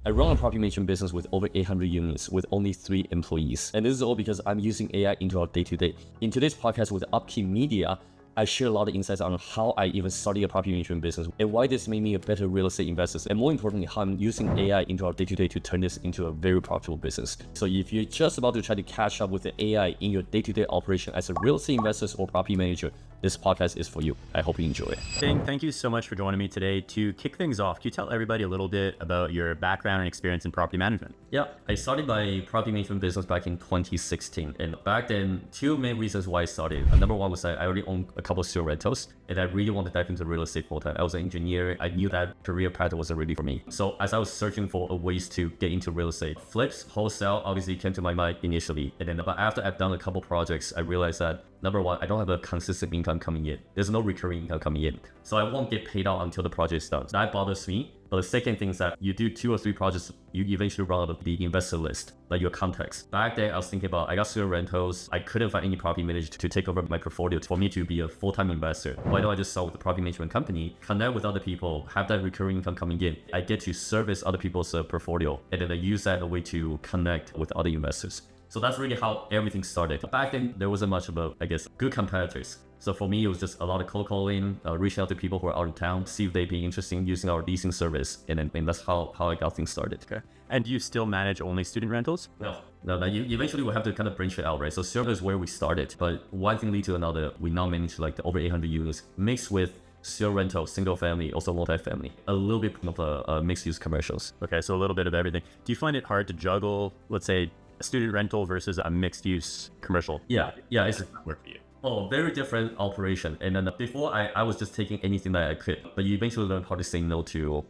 I run a property management business with over 800 units with only 3 employees. And this is all because I'm using AI into our day-to-day. In today's podcast with Upkeep Media, I share a lot of insights on how I even started a property management business and why this made me a better real estate investor. And more importantly, how I'm using AI into our day-to-day to turn this into a very profitable business. So if you're just about to try to catch up with the AI in your day-to-day operation as a real estate investor or property manager, this podcast is for you. I hope you enjoy it. Ding, thank you so much for joining me today. To kick things off, can you tell everybody a little bit about your background and experience in property management? Yeah, I started my property management business back in 2016. And back then, 2 main reasons why I started. Number one was that I already owned a couple of studio rentals and I really wanted to dive into real estate full time. I was an engineer. I knew that career path wasn't really for me. So as I was searching for ways to get into real estate, flips, wholesale obviously came to my mind initially. And then but after I've done a couple projects, I realized that number one, I don't have a consistent income coming in. There's no recurring income coming in. So I won't get paid out until the project is done. That bothers me. But the second thing is that you do 2 or 3 projects, you eventually run out of the investor list, like your contacts. Back then, I was thinking about, I got studio rentals. I couldn't find any property manager to take over my portfolio for me to be a full-time investor. Why don't I just start with the property management company, connect with other people, have that recurring income coming in. I get to service other people's portfolio, and then I use that as a way to connect with other investors. So that's really how everything started. Back then, there wasn't much about, I guess, good competitors. So for me, it was just a lot of cold calling, reach out to people who are out of town, see if they'd be interested in using our leasing service. And that's how I got things started. Okay. And do you still manage only student rentals? No, you eventually will have to kind of branch it out, right? So studio is where we started, but one thing leads to another. We now manage like the over 800 units mixed with studio rental, single family, also multifamily, a little bit of mixed use commercials. Okay, so a little bit of everything. Do you find it hard to juggle, let's say, a student rental versus a mixed use commercial? Yeah, it's work for you. Oh, very different operation. And then before I was just taking anything that I could, but you eventually learn how to say no to,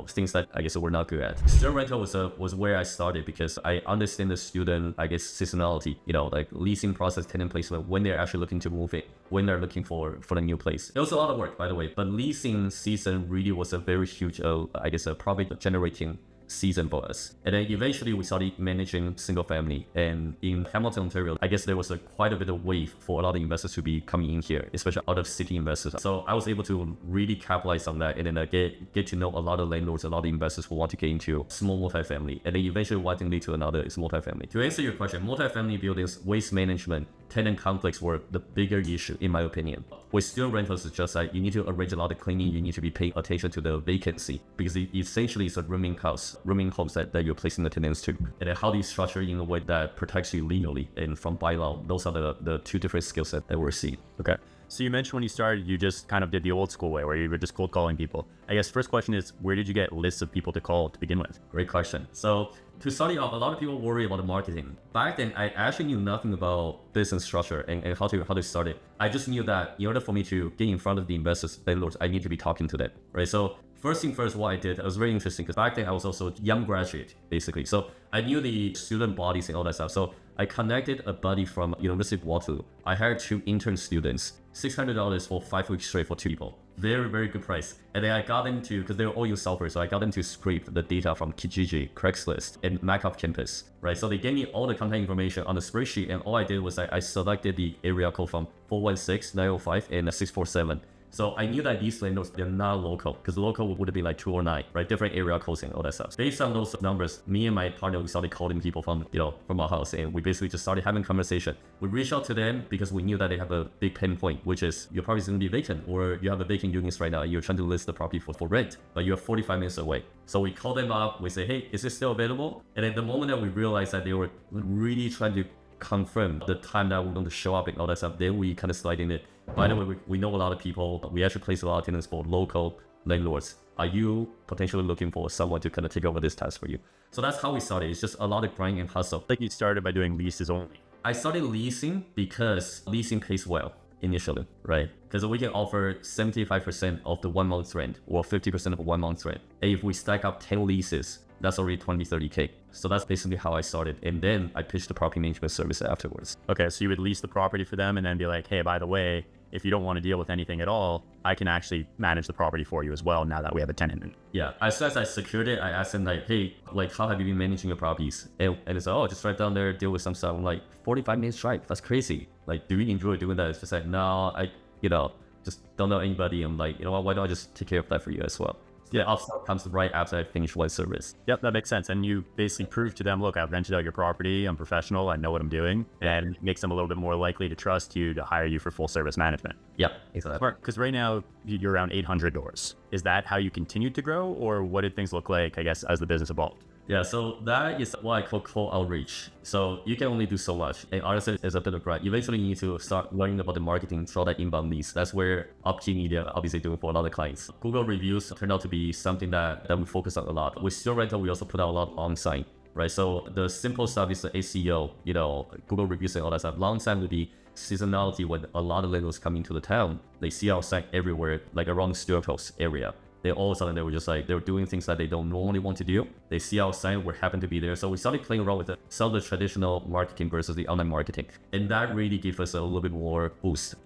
things that I guess we're not good at. Studio rental was where I started because I understand the student, I guess, seasonality, like leasing process, tenant placement, when they're actually looking to move in, when they're looking for the new place. It was a lot of work, by the way, but leasing season really was a very huge, I guess, a profit generating season for us. And then eventually we started managing single family, and in Hamilton, Ontario, I guess there was quite a bit of wave for a lot of investors to be coming in here, especially out of city investors. So I was able to really capitalize on that and then get to know a lot of landlords, a lot of investors who want to get into small multifamily. And then eventually one thing lead to another is multifamily. To answer your question, multifamily buildings, waste management, tenant conflicts were the bigger issue in my opinion. With student rentals, it's just like you need to arrange a lot of cleaning, you need to be paying attention to the vacancy because it essentially is a rooming house, rooming homes that you're placing the tenants to. And then how do you structure in a way that protects you legally and from bylaw? Those are the 2 different skill sets that we're seeing. Okay. So you mentioned when you started, you just kind of did the old school way where you were just cold calling people. I guess first question is, where did you get lists of people to call to begin with? Great question. So to start it off, a lot of people worry about the marketing. Back then, I actually knew nothing about business structure and how to start it. I just knew that in order for me to get in front of the investors, landlords, I need to be talking to them, right? So first thing first, what I did, it was very interesting because back then I was also a young graduate, basically. So I knew the student bodies and all that stuff. So I connected a buddy from University of Waterloo. I hired 2 intern students, $600 for 5 weeks straight for 2 people. Very, very good price. And then I got them to, because they were all use software, so I got them to scrape the data from Kijiji, Craigslist, and Mac Off Campus, right? So they gave me all the contact information on the spreadsheet, and all I did was I selected the area code from 416, 905, and 647. So I knew that these landlords, they're not local, because local would be like 209, right? Different area codes and all that stuff. Based on those numbers, me and my partner, we started calling people from our house, and we basically just started having conversation. We reached out to them because we knew that they have a big pain point, which is your property is going to be vacant, or you have a vacant units right now, and you're trying to list the property for rent, but you're 45 minutes away. So we call them up, we say, hey, is this still available? And at the moment that we realized that they were really trying to confirm the time that we're going to show up and all that stuff, then we kind of slide in it. By the way, we know a lot of people. We actually place a lot of tenants for local landlords. Are you potentially looking for someone to kind of take over this task for you? So that's how we started. It's just a lot of grind and hustle. Like you started by doing leases only. I started leasing because leasing pays well initially, right? Because we can offer 75% of the 1 month's rent or 50% of 1 month's rent. And if we stack up 10 leases, that's already 20, 30K. So that's basically how I started. And then I pitched the property management service afterwards. Okay, so you would lease the property for them and then be like, hey, by the way, if you don't want to deal with anything at all, I can actually manage the property for you as well now that we have a tenant. Yeah, as soon as I secured it, I asked them like, hey, like how have you been managing your properties? And it's like, oh, just right down there, deal with some stuff. I'm like, 45 minutes drive, that's crazy. Like, do we enjoy doing that? It's just like, no, I just don't know anybody. I'm like, you know what, why don't I just take care of that for you as well? the upsell comes right after I finish one service. Yep, that makes sense. And you basically prove to them, look, I've rented out your property, I'm professional, I know what I'm doing, and it makes them a little bit more likely to trust you to hire you for full service management. Yep, exactly. Because right now you're around 800 doors. Is that how you continued to grow, or what did things look like, I guess, as the business evolved? Yeah, so that is what I call cold outreach. So you can only do so much. And honestly, it's a bit of grind. Eventually, you need to start learning about the marketing, through that inbound leads. That's where Upkeep Media obviously doing for a lot of clients. Google reviews turned out to be something that we focus on a lot. With Still Rental, we also put out a lot on site, right? So the simple stuff is the SEO, Google reviews and all that stuff. Long time would be seasonality when a lot of landlords come into the town. They see our site everywhere, like around the Stuart Post area. They all of a sudden, they were just like, they were doing things that they don't normally want to do. They see our site, we happen to be there. So we started playing around with some of the traditional marketing versus the online marketing. And that really gave us a little bit more boost,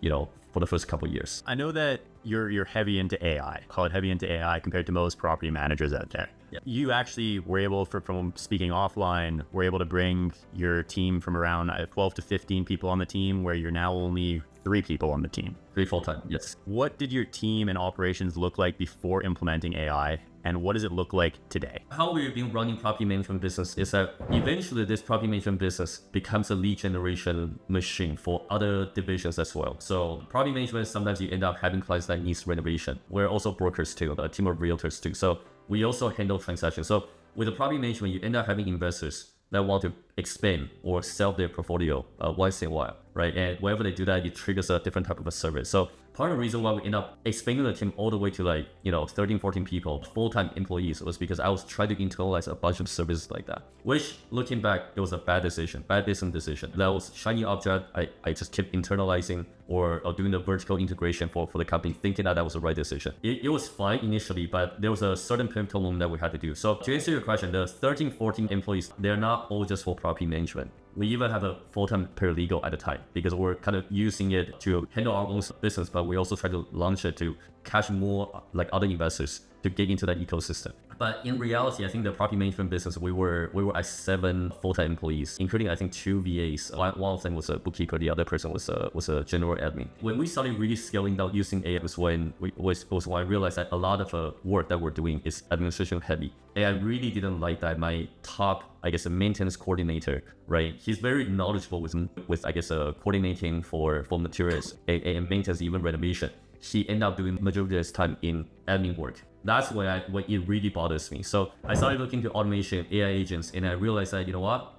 for the first couple of years. I know that you're heavy into AI, call it heavy into AI compared to most property managers out there. Yeah. You actually were able, from speaking offline, were able to bring your team from around 12 to 15 people on the team, where you're now only 3 people on the team. 3 full-time, yes. What did your team and operations look like before implementing AI? And what does it look like today? How we've been running property management business is that eventually this property management business becomes a lead generation machine for other divisions as well. So property management, sometimes you end up having clients that needs renovation. We're also brokers too, a team of realtors too. So we also handle transactions. So with the property management, you end up having investors that want to expand or sell their portfolio once in a while, right? And whenever they do that, it triggers a different type of a service. So part of the reason why we end up expanding the team all the way to 13, 14 people, full-time employees, was because I was trying to internalize a bunch of services like that, which looking back, it was a bad business decision. That was shiny object. I just kept internalizing or doing the vertical integration for the company, thinking that was the right decision. It was fine initially, but there was a certain pivotal moment that we had to do. So to answer your question, the 13, 14 employees, they're not all just for property management. We even have a full-time paralegal at the time because we're kind of using it to handle our own business, but we also try to launch it to catch more like other investors to get into that ecosystem. But in reality, I think the property management business, we were at 7 full-time employees, including I think 2 VAs. One of them was a bookkeeper, the other person was a general admin. When we started really scaling down using AI was when I realized that a lot of work that we're doing is administration heavy. And I really didn't like that my top, I guess, a maintenance coordinator, right? He's very knowledgeable with I guess, coordinating for materials and maintenance, even renovation. He ended up doing majority of his time in admin work. That's when it really bothers me. So I started looking to automation, AI agents, and I realized that,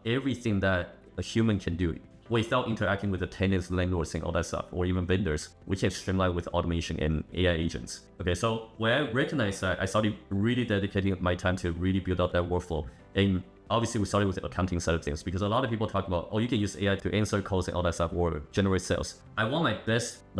everything that a human can do without interacting with the tenants, landlords, and all that stuff, or even vendors, we can streamline with automation and AI agents. Okay, so when I recognized that, I started really dedicating my time to really build out that workflow. And obviously, we started with the accounting side of things because a lot of people talk about, you can use AI to answer calls and all that stuff or generate sales. I want my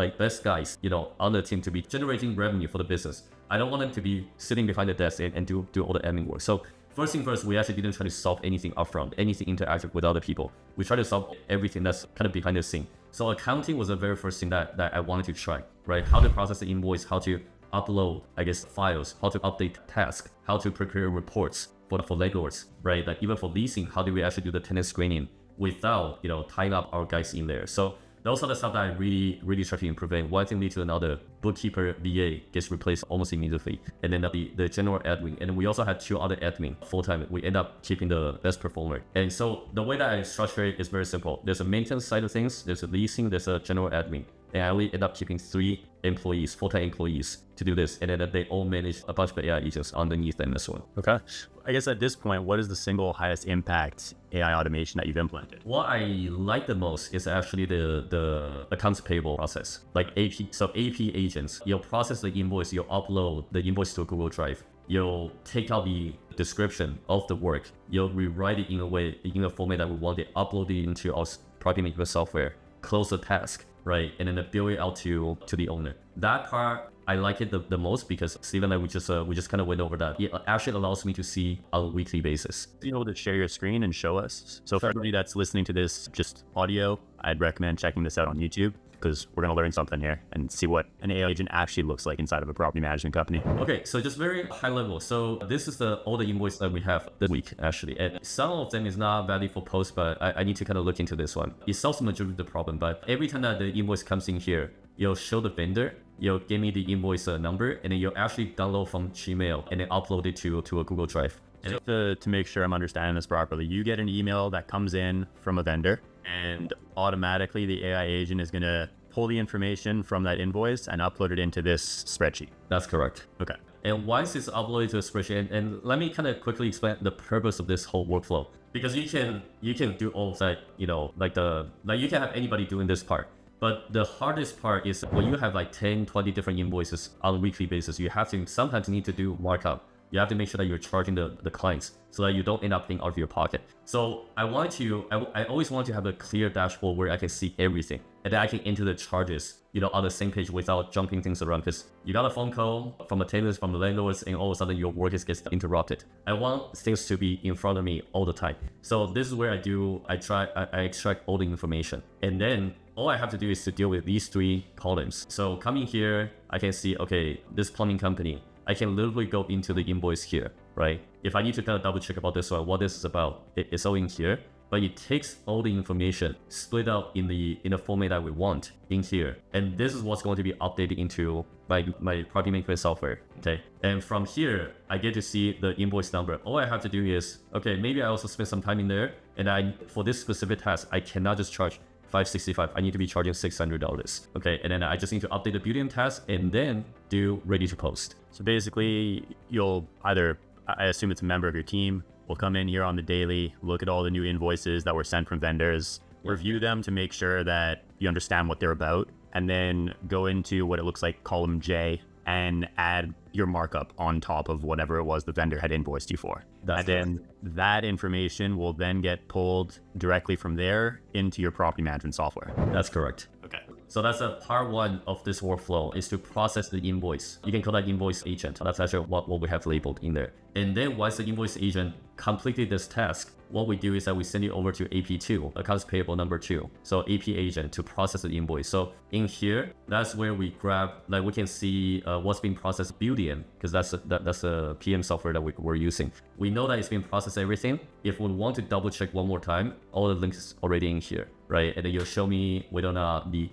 best guys, on the team to be generating revenue for the business. I don't want them to be sitting behind the desk and do all the admin work. So first thing first, we actually didn't try to solve anything upfront, anything interactive with other people. We try to solve everything that's kind of behind the scene. So accounting was the very first thing that I wanted to try, right? How to process the invoice, how to upload, I guess, files, how to update tasks, how to prepare reports for landlords, right? Like even for leasing, how do we actually do the tenant screening without, tying up our guys in there? So those are the stuff that I really, really try to improve. And one thing leads to another. Bookkeeper VA gets replaced almost immediately. And then the general admin. And we also had 2 other admin full-time. We end up keeping the best performer. And so the way that I structure it is very simple. There's a maintenance side of things. There's a leasing. There's a general admin. And I only end up keeping 3 employees, full-time employees, to do this. And then they all manage a bunch of AI agents underneath them as well. Okay. I guess at this point, what is the single highest impact AI automation that you've implemented? What I like the most is actually the accounts payable process, like AP. So AP agents, you'll process the invoice, you'll upload the invoice to a Google Drive. You'll take out the description of the work. You'll rewrite it in a format that we want it, upload it into our property management software, close the task, right? And then bill it out to the owner. That part, I like it the most because Steve and I, we just kind of went over that. It actually allows me to see on a weekly basis. You know, to share your screen and show us. So for everybody that's listening to this, just audio, I'd recommend checking this out on YouTube because we're going to learn something here and see what an AI agent actually looks like inside of a property management company. Okay, so just very high level. So this is all the invoices that we have this week, actually. And some of them is not valid for post, but I need to kind of look into this one. It solves the majority of the problem, but every time that the invoice comes in here, it'll show the vendor you'll give me the invoice number, and then you'll actually download from Gmail and then upload it to a Google Drive. And to make sure I'm understanding this properly, you get an email that comes in from a vendor, and automatically the AI agent is going to pull the information from that invoice and upload it into this spreadsheet. That's correct. Okay. And once it's uploaded to a spreadsheet, and let me kind of quickly explain the purpose of this whole workflow, because you can do all that, you can have anybody doing this part. But the hardest part is when you have like 10, 20 different invoices on a weekly basis, you have to sometimes need to do markup. You have to make sure that you're charging the clients so that you don't end up paying out of your pocket. So I always want to have a clear dashboard where I can see everything, and then I can enter the charges, on the same page without jumping things around, because you got a phone call from the tenants, from the landlords, and all of a sudden your work gets interrupted. I want things to be in front of me all the time. So this is where I extract all the information, and then all I have to do is to deal with these 3 columns. So coming here, I can see, okay, this plumbing company, I can literally go into the invoice here, right? If I need to kind of double check about this one, what this is about, it's all in here, but it takes all the information, split out in the format that we want in here. And this is what's going to be updated into my property management software, okay? And from here, I get to see the invoice number. All I have to do is, okay, maybe I also spend some time in there, and for this specific task, I cannot just charge $565. I need to be charging $600. Okay, and then I just need to update the built-in task and then do ready to post. So basically, you'll either, I assume it's a member of your team, will come in here on the daily, look at all the new invoices that were sent from vendors, review them to make sure that you understand what they're about, and then go into what it looks like column J and add your markup on top of whatever it was the vendor had invoiced you for. Then that information will then get pulled directly from there into your property management software. That's correct. Okay. So that's a part 1 of this workflow, is to process the invoice. You can call that invoice agent. That's actually what we have labeled in there. And then once the invoice agent completed this task, what we do is that we send it over to AP2, accounts payable number 2. So AP agent to process the invoice. So in here, that's where we grab, like we can see what's being processed built-in, because that's a PM software that we're using. We know that it's been processed everything. If we want to double check one more time, all the links already in here, right? And then you'll show me whether or not the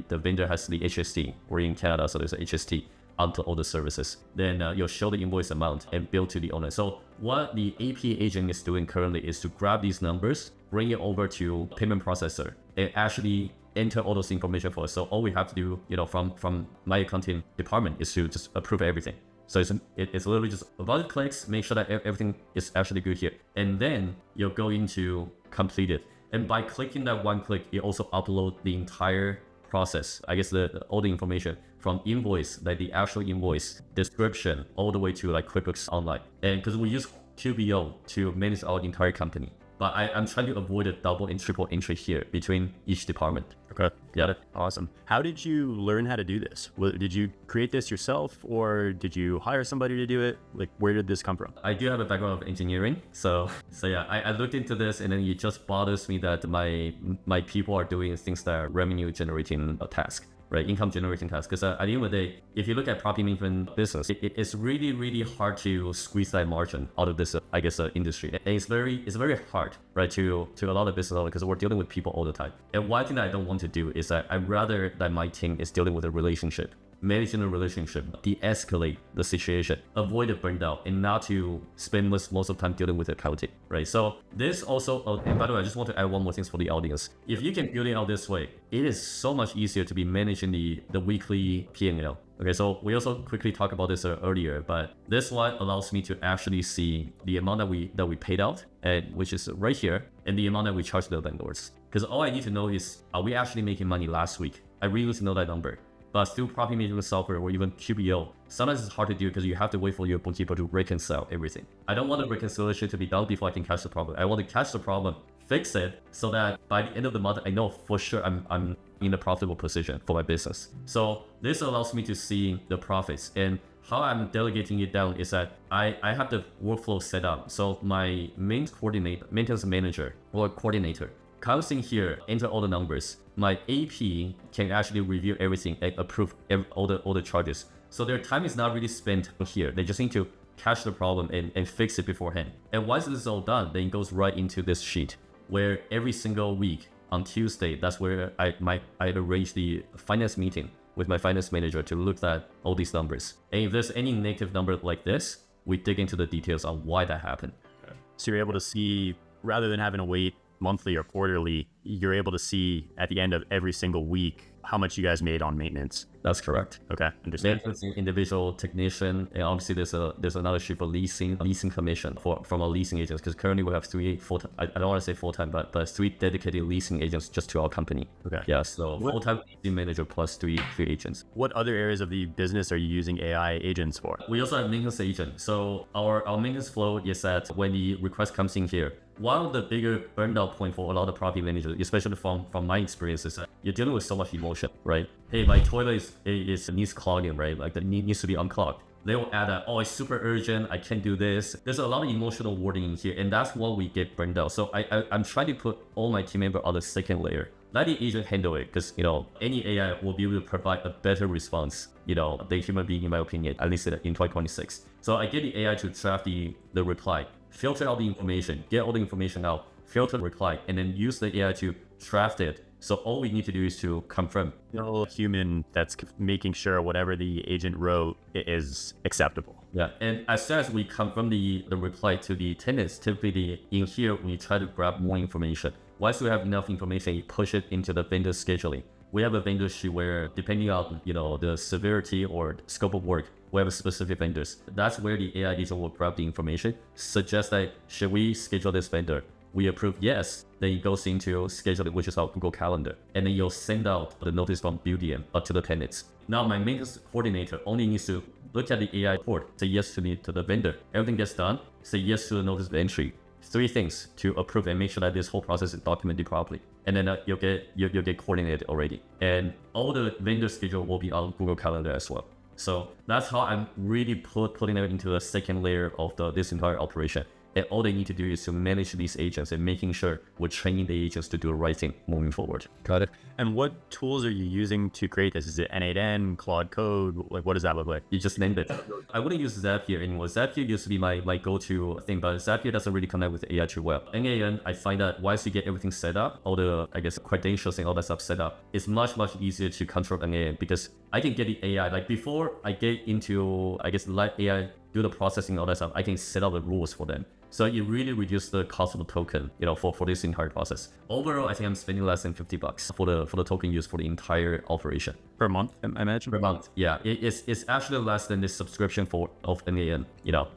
vendor has the HST. We're in Canada, so there's a HST onto all the services. Then you'll show the invoice amount and bill to the owner. So what the AP agent is doing currently is to grab these numbers, bring it over to payment processor, and actually enter all those information for us. So all we have to do, from my accounting department is to just approve everything. So it's literally just a bunch of clicks, make sure that everything is actually good here. And then you'll go into complete it. And by clicking that one click, it also upload the entire process. I guess all the information from invoice, like the actual invoice description, all the way to like QuickBooks Online. And because we use QBO to manage our entire company, but I'm trying to avoid a double and triple entry here between each department. Okay, got it. Awesome. How did you learn how to do this? Did you create this yourself, or did you hire somebody to do it? Like, where did this come from? I do have a background of engineering, so yeah, I looked into this, and then it just bothers me that my people are doing things that are revenue generating a task. Right, income generating task. Because at the end of the day, if you look at property management business, it's really, really hard to squeeze that margin out of this, industry. And it's very hard, right, to a lot of business owners, because we're dealing with people all the time. And one thing that I don't want to do is that I'd rather that my team is dealing with a relationship, managing a relationship, de-escalate the situation, avoid the burnout, and not to spend most of the time dealing with accounting, right? So this also, and by the way, I just want to add one more thing for the audience. If you can build it out this way, it is so much easier to be managing the weekly P&L. Okay, so we also quickly talked about this earlier, but this one allows me to actually see the amount that we paid out, and which is right here, and the amount that we charge the landlords. Because all I need to know is, are we actually making money last week? I really need to know that number. But through property management software or even QBO, sometimes it's hard to do because you have to wait for your bookkeeper to reconcile everything. I don't want the reconciliation to be done before I can catch the problem. I want to catch the problem, fix it, so that by the end of the month, I know for sure I'm in a profitable position for my business. So this allows me to see the profits. And how I'm delegating it down is that I have the workflow set up. So my maintenance manager or coordinator comes in here, enter all the numbers. My AP can actually review everything and approve all the charges. So their time is not really spent here. They just need to catch the problem and fix it beforehand. And once this is all done, then it goes right into this sheet where every single week on Tuesday, that's where I arrange the finance meeting with my finance manager to look at all these numbers. And if there's any negative number like this, we dig into the details on why that happened. So you're able to see, rather than having to wait monthly or quarterly, you're able to see at the end of every single week how much you guys made on maintenance. That's correct. Okay, understand. Maintenance, individual technician, and obviously there's another sheet for leasing commission from our leasing agents, because currently we have 3 full-time, I don't want to say full-time, but 3 dedicated leasing agents just to our company. Okay. Yeah, so full-time leasing manager plus three agents. What other areas of the business are you using AI agents for? We also have maintenance agent. So our maintenance flow is that when the request comes in here, one of the bigger burnout point for a lot of property managers, especially from my experience, is that you're dealing with so much emotion, right? Hey, my toilet needs clogging, right? Like, it needs to be unclogged. They will add that, oh, it's super urgent, I can't do this. There's a lot of emotional wording in here, and that's what we get burned out. So I'm trying to put all my team members on the second layer. Let the agent handle it, because, any AI will be able to provide a better response, than human being, in my opinion, at least in 2026. So I get the AI to draft the reply, filter out the information, get all the information out, filter the reply, and then use the AI to draft it. So all we need to do is to confirm. No human that's making sure whatever the agent wrote is acceptable. Yeah, and as soon as we confirm the reply to the tenants, typically in here, we try to grab more information. Once we have enough information, you push it into the vendor scheduling. We have a vendor sheet where, depending on the severity or scope of work, we have specific vendors. That's where the AI agent will grab the information, suggest that, should we schedule this vendor? We approve yes, then it goes into scheduling, which is our Google Calendar. And then you'll send out the notice from BDM to the tenants. Now my maintenance coordinator only needs to look at the AI report, say yes to the vendor. Everything gets done, say yes to the notice of entry. 3 things to approve and make sure that this whole process is documented properly. And then you'll get coordinated already. And all the vendor schedule will be on Google Calendar as well. So that's how I'm really putting it into the second layer of this entire operation. And all they need to do is to manage these agents and making sure we're training the agents to do the right thing moving forward. Got it. And what tools are you using to create this? Is it N8N, Claude Code? Like, what does that look like? You just named it. I wouldn't use Zapier anymore. Zapier used to be my go-to thing, but Zapier doesn't really connect with AI too well. N8N, I find that once you get everything set up, all the, credentials and all that stuff set up, it's much easier to control N8N, because I can get the AI, like before I get into, let AI do the processing and all that stuff, I can set up the rules for them. So it really reduced the cost of the token, for this entire process. Overall, I think I'm spending less than $50 for the token use for the entire operation. Per month, I imagine? Per month, yeah. It's actually less than the subscription of N8N,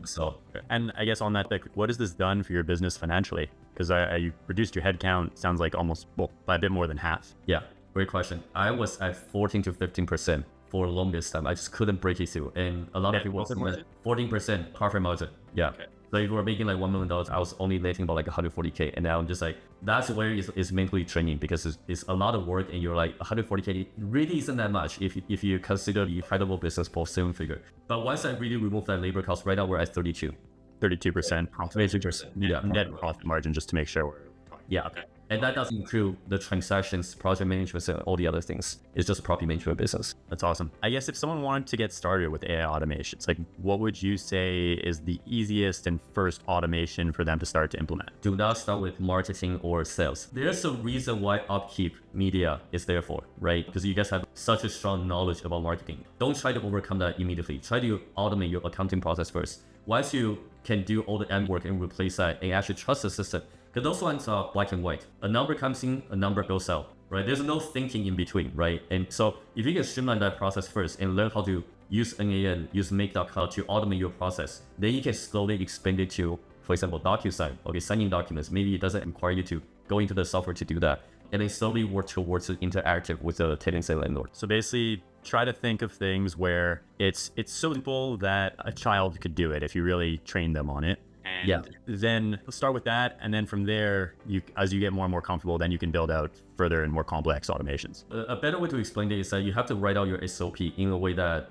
so. And I guess on that, what has this done for your business financially? Because you reduced your headcount, sounds like almost, by a bit more than half. Yeah, great question. I was at 14 to 15% for the longest time. I just couldn't break it through. And a lot of people, 14% profit margin, yeah. Okay. So if we're making like $1 million, I was only netting about like 140K. And now I'm just like, that's where it's mentally training, because it's a lot of work, and you're like 140K really isn't that much if you consider the incredible business for 7-figure. But once I really remove that labor cost, right now we're at 32%. 32%. Yeah. Net profit margin, just to make sure we're talking. Yeah. Okay. And that doesn't include the transactions, project management, and all the other things. It's just a property management business. That's awesome. I guess if someone wanted to get started with AI automations, like, what would you say is the easiest and first automation for them to start to implement? Do not start with marketing or sales. There's a reason why Upkeep Media is there for, right? Because you guys have such a strong knowledge about marketing. Don't try to overcome that immediately. Try to automate your accounting process first. Once you can do all the end work and replace that and actually trust the system, because those ones are black and white. A number comes in, a number goes out, right? There's no thinking in between, right? And so if you can streamline that process first and learn how to use N8N, use Make.com to automate your process, then you can slowly expand it to, for example, DocuSign, signing documents. Maybe it doesn't require you to go into the software to do that. And then slowly work towards the interactive with the tenants and landlord. So basically, try to think of things where it's so simple that a child could do it if you really train them on it. And yeah. Then start with that, and then from there, as you get more and more comfortable, then you can build out further and more complex automations. A better way to explain it is that you have to write out your SOP in a way that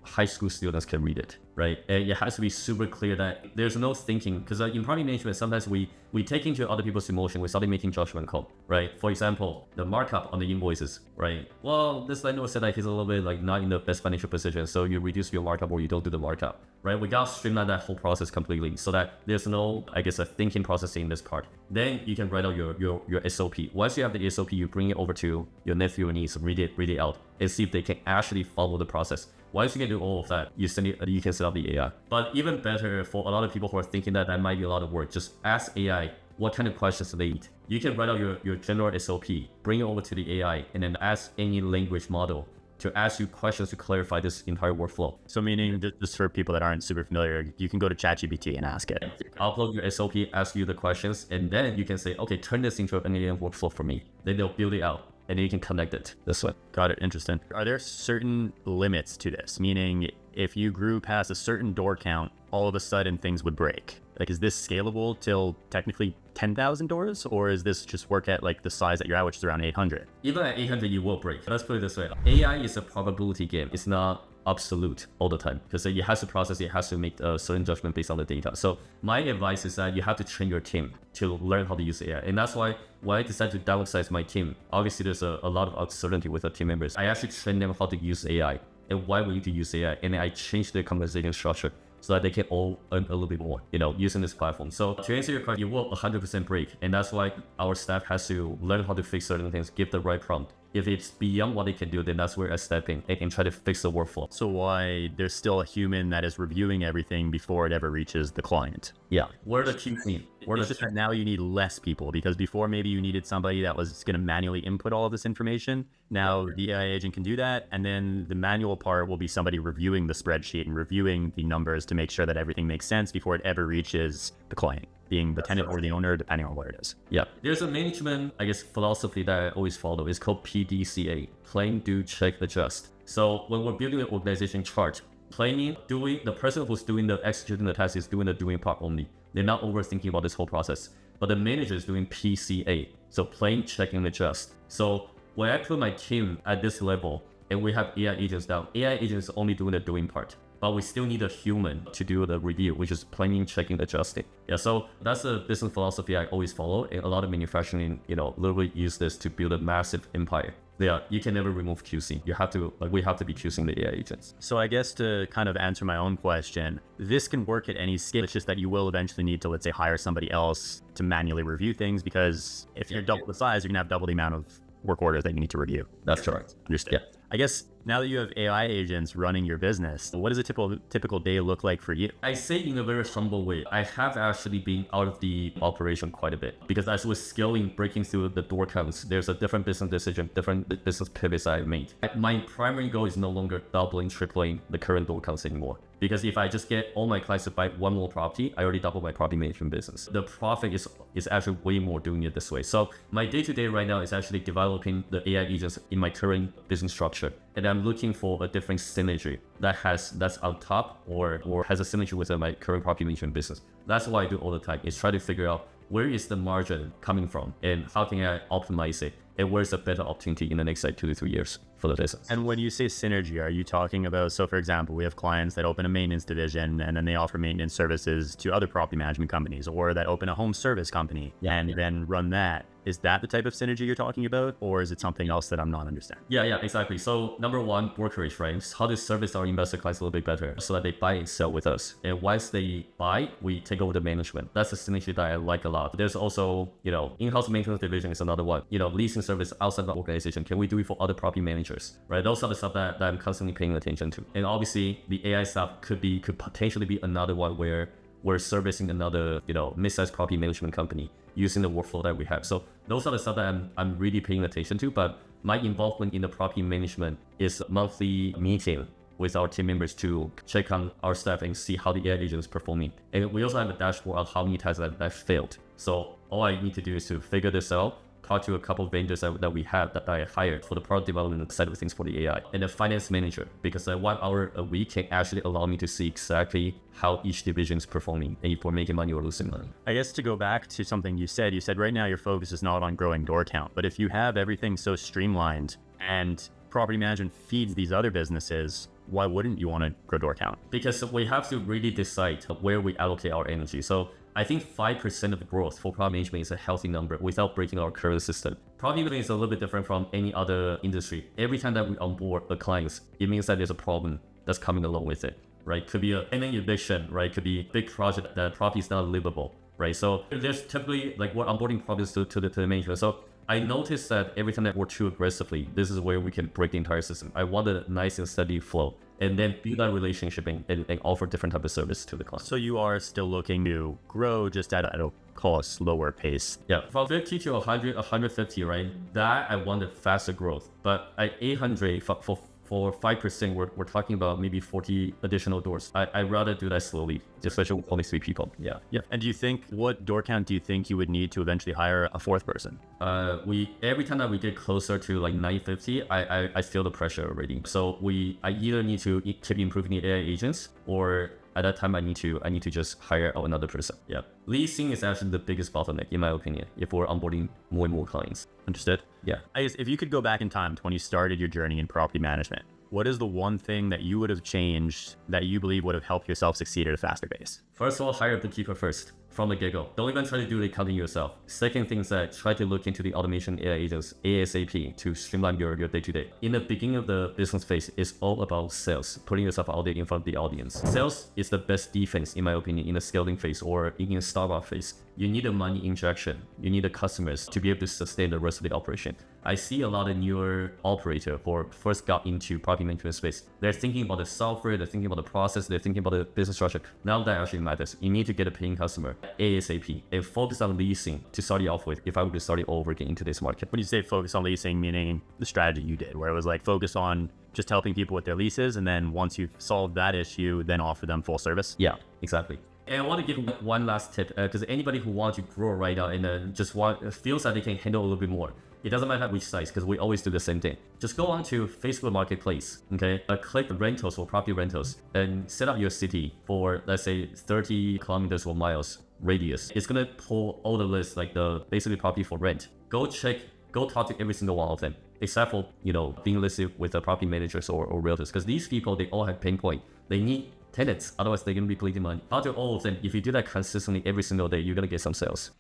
high school students can read it, right? And it has to be super clear that there's no thinking, because in property management, sometimes we take into other people's emotion, we started making judgment call, right? For example, the markup on the invoices, right? Well, this landlord said that he's a little bit like not in the best financial position, so you reduce your markup or you don't do the markup, right? We got to streamline that whole process completely so that there's no, I guess, a thinking process in this part. Then you can write out your SOP. Once you have the SOP, you bring it over to your nephew or niece, read it out, and see if they can actually follow the process. Once you can do all of that, you can set up the AI. But even better for a lot of people who are thinking that might be a lot of work, just ask AI what kind of questions they need. You can write out your general SOP, bring it over to the AI, and then ask any language model to ask you questions to clarify this entire workflow. So meaning, just for people that aren't super familiar, you can go to ChatGPT and ask it. Upload your SOP, ask you the questions, and then you can say, okay, turn this into an AI workflow for me. Then they'll build it out, and then you can connect it this way. Got it. Interesting. Are there certain limits to this? Meaning, if you grew past a certain door count, all of a sudden things would break. Like, is this scalable till technically 10,000 doors, or is this just work at like the size that you're at, which is around 800? Even at 800, you will break. Let's put it this way. AI is a probability game. It's not absolute all the time, because it has to process, it has to make a certain judgment based on the data. So my advice is that you have to train your team to learn how to use AI. And that's why when I decided to downsize my team, obviously there's a lot of uncertainty with the team members. I actually train them how to use AI and why we need to use AI. And then I changed the compensation structure so that they can all earn a little bit more, using this platform. So to answer your question, you will 100% break. And that's why our staff has to learn how to fix certain things, give the right prompt. If it's beyond what they can do, then that's where I step in and try to fix the workflow. So why there's still a human that is reviewing everything before it ever reaches the client? Yeah, we're the key team. It's just that now you need less people, because before maybe you needed somebody that was going to manually input all of this information. Now the AI agent can do that. And then the manual part will be somebody reviewing the spreadsheet and reviewing the numbers to make sure that everything makes sense before it ever reaches the client, being the tenant or the owner, depending on where it is. Yeah, there's a management, I guess, philosophy that I always follow. It's called PDCA, plan, do, check, adjust. So when we're building an organization chart, planning, doing, the person who's doing the executing the task is doing the doing part only. They're not overthinking about this whole process. But the manager is doing PCA, so plan, check, and adjust. So when I put my team at this level and we have AI agents down, AI agents only doing the doing part. But we still need a human to do the review, which is planning, checking, adjusting. Yeah, so that's a business philosophy I always follow. And a lot of manufacturing, literally use this to build a massive empire. Yeah, you can never remove QC. You have to, we have to be QCing the AI agents. So I guess to kind of answer my own question, this can work at any scale. It's just that you will eventually need to, let's say, hire somebody else to manually review things, because if you're double the size, you're gonna have double the amount of work orders that you need to review. That's correct. Understood. Yeah. I guess now that you have AI agents running your business, what does a typical day look like for you? I say in a very humble way, I have actually been out of the operation quite a bit, because as we're scaling, breaking through the door counts, there's a different business decision, different business pivots I've made. My primary goal is no longer doubling, tripling the current door counts anymore. Because if I just get all my clients to buy one more property, I already doubled my property management business. The profit is actually way more doing it this way. So my day-to-day right now is actually developing the AI agents in my current business structure. And I'm looking for a different synergy that's on top or has a synergy with my current property management business. That's what I do all the time, is try to figure out where is the margin coming from and how can I optimize it, and where's a better opportunity in the next 2 to 3 years for the business. And when you say synergy, are you talking about, so for example, we have clients that open a maintenance division and then they offer maintenance services to other property management companies, or that open a home service company then run that. Is that the type of synergy you're talking about, or is it something else that I'm not understanding? Yeah, exactly. So number one, brokerage, right? How to service our investor clients a little bit better so that they buy and sell with us. And once they buy, we take over the management. That's a synergy that I like a lot. There's also, in-house maintenance division is another one. Leasing service outside the organization. Can we do it for other property managers, right? Those are the stuff that I'm constantly paying attention to. And obviously the AI stuff could potentially be another one where we're servicing another, mid-sized property management company using the workflow that we have. So those are the stuff that I'm really paying attention to. But my involvement in the property management is a monthly meeting with our team members to check on our staff and see how the AI agent is performing. And we also have a dashboard on how many times that failed. So all I need to do is to figure this out, talk to a couple of vendors that we have that I hired for the product development side of things for the AI, and the finance manager, because 1 hour a week can actually allow me to see exactly how each division is performing and if we're making money or losing money. I guess to go back to something you said right now your focus is not on growing door count, but if you have everything so streamlined and property management feeds these other businesses, why wouldn't you want to grow door count? Because we have to really decide where we allocate our energy. So I think 5% of the growth for property management is a healthy number without breaking our current system. Property management is a little bit different from any other industry. Every time that we onboard the clients, it means that there's a problem that's coming along with it, right? Could be a tenant eviction, right? Could be a big project that property is not livable, right? So there's typically like we're onboarding properties to the management. So I noticed that every time that we're too aggressively, this is where we can break the entire system. I want a nice and steady flow and then build that relationship and offer different type of service to the client. So you are still looking to grow just at a call a slower pace. Yeah, from 50 to 100, 150, right? That I wanted faster growth. But at 800, for 5%, we're talking about maybe 40 additional doors. I'd rather do that slowly, especially with only 3 people. Yeah. And do you think, what door count do you think you would need to eventually hire a 4th person? Every time that we get closer to like 950, I feel the pressure already. So I either need to keep improving the AI agents, or at that time I need to just hire another person. Yeah. Leasing is actually the biggest bottleneck in my opinion if we're onboarding more and more clients. Understood? Yeah. I guess if you could go back in time to when you started your journey in property management, what is the one thing that you would have changed that you believe would have helped yourself succeed at a faster pace? First of all, hire a bookkeeper first from the get-go. Don't even try to do the accounting yourself. Second thing is that try to look into the automation AI agents ASAP to streamline your day-to-day. In the beginning of the business phase, it's all about sales, putting yourself out there in front of the audience. Sales is the best defense, in my opinion, in the scaling phase or in a startup phase. You need a money injection. You need the customers to be able to sustain the rest of the operation. I see a lot of newer operators who first got into property management space. They're thinking about the software, they're thinking about the process, they're thinking about the business structure. None of that actually matters. You need to get a paying customer ASAP and focus on leasing to start it off with if I were to start it over again into this market. When you say focus on leasing, meaning the strategy you did, where it was like focus on just helping people with their leases, and then once you've solved that issue, then offer them full service? Yeah, exactly. And I want to give one last tip, because anybody who wants to grow right now and just feels that they can handle a little bit more, it doesn't matter which size, because we always do the same thing. Just go on to Facebook Marketplace, okay? Click rentals or property rentals and set up your city for, let's say, 30 kilometers or miles radius. It's going to pull all the lists, like the basically property for rent. Go talk to every single one of them, except for, being listed with the property managers or realtors, because these people, they all have pain point. They need tenants, otherwise they're going to be bleeding money. Out of all of them, if you do that consistently every single day, you're going to get some sales.